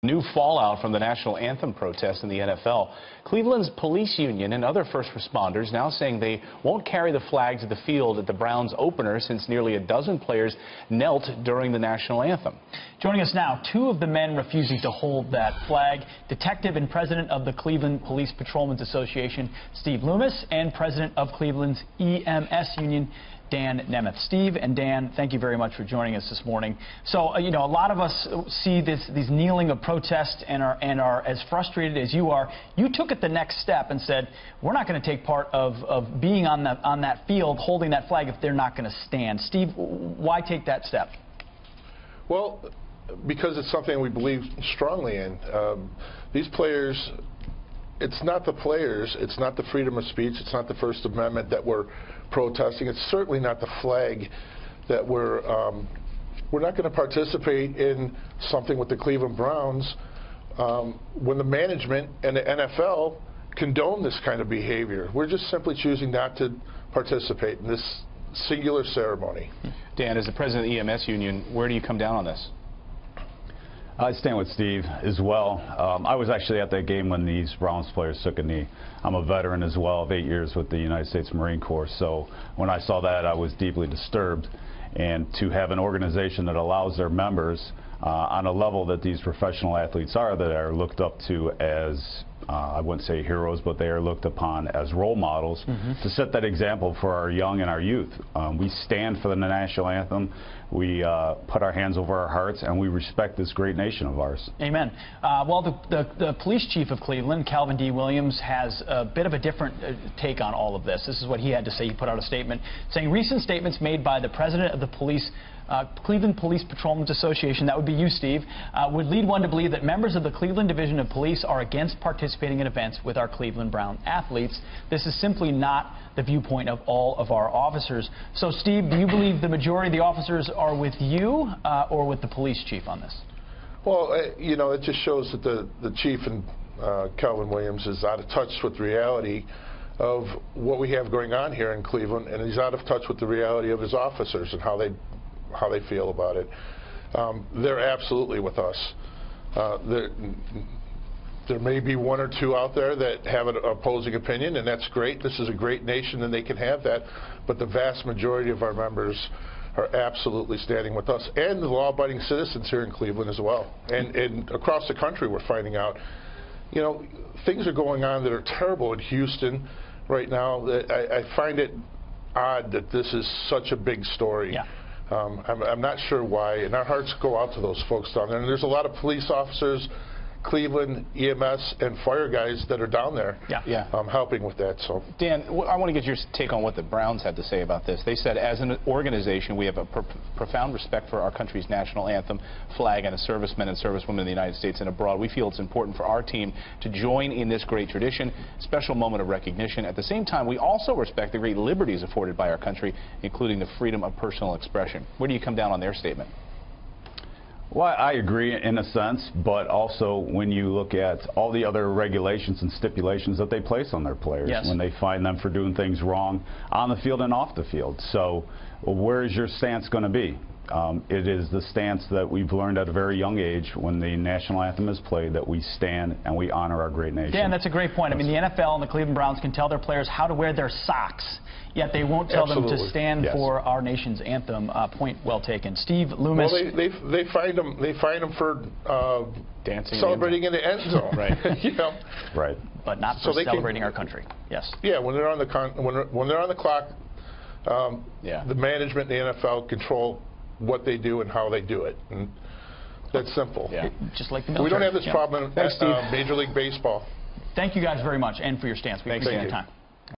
New fallout from the national anthem protest in the NFL. Cleveland's police union and other first responders now saying they won't carry the flag to the field at the Browns opener since nearly a dozen players knelt during the national anthem. Joining us now, two of the men refusing to hold that flag, Detective and President of the Cleveland Police Patrolmen's Association, Steve Loomis, and President of Cleveland's EMS union, Dan Nemeth. Steve and Dan, thank you very much for joining us this morning. So, a lot of us see these kneeling of protest and are as frustrated as you are. You took it the next step and said, we're not going to take part of being on that field holding that flag if they're not going to stand. Steve, why take that step? Well, because it's something we believe strongly in. These players, it's not the players, it's not the freedom of speech, it's not the First Amendment that we're protesting. It's certainly not the flag that we're not going to participate in something with the Cleveland Browns when the management and the NFL condone this kind of behavior. We're just simply choosing not to participate in this singular ceremony. Dan, as the president of the EMS union, where do you come down on this? I stand with Steve as well. I was actually at that game when these Browns players took a knee. I'm a veteran as well of 8 years with the United States Marine Corps, so when I saw that I was deeply disturbed. And to have an organization that allows their members on a level that these professional athletes are, that are looked up to as, I wouldn't say heroes, but they are looked upon as role models, to set that example for our young and our youth. We stand for the national anthem. We put our hands over our hearts, and we respect this great nation of ours. Amen. Well, the police chief of Cleveland, Calvin D. Williams, has a bit of a different take on all of this. This is what he had to say. He put out a statement saying recent statements made by the president of the Cleveland Police Patrolmen's Association, that would be you, Steve, would lead one to believe that members of the Cleveland Division of Police are against participating in events with our Cleveland Brown athletes. This is simply not the viewpoint of all of our officers. So, Steve, do you believe the majority of the officers are with you or with the police chief on this? Well, it just shows that the chief and Calvin Williams is out of touch with reality of what we have going on here in Cleveland, and he's out of touch with the reality of his officers and how they feel about it. They're absolutely with us. There may be one or two out there that have an opposing opinion, and that's great. This is a great nation, and they can have that. But the vast majority of our members are absolutely standing with us, and the law-abiding citizens here in Cleveland as well. And across the country, we're finding out, things are going on that are terrible in Houston right now. I find it odd that this is such a big story. Yeah. I'm not sure why, and our hearts go out to those folks down there. And there's a lot of police officers, Cleveland, EMS, and fire guys that are down there helping with that. So, Dan, I want to get your take on what the Browns had to say about this. They said, as an organization, we have a profound respect for our country's national anthem, flag, and the servicemen and servicewomen in the United States and abroad. We feel it's important for our team to join in this great tradition, special moment of recognition. At the same time, we also respect the great liberties afforded by our country, including the freedom of personal expression. Where do you come down on their statement? Well, I agree in a sense, but also when you look at all the other regulations and stipulations that they place on their players, when they find them for doing things wrong on the field and off the field. So where is your stance going to be? It is the stance that we've learned at a very young age when the national anthem is played, that we stand and we honor our great nation. Dan, that's a great point. I mean, the NFL and the Cleveland Browns can tell their players how to wear their socks, yet they won't tell them to stand for our nation's anthem. Point well taken. Steve Loomis. Well, they find them for dancing, celebrating in the end zone, right? Right. But not for celebrating our country. Yes. Yeah, when they're on the when they're on the clock, the management and the NFL control what they do and how they do it. And that's simple. Yeah. Just like the military. We don't have this problem in Major League Baseball. Thank you guys very much, and for your stance. We appreciate your time.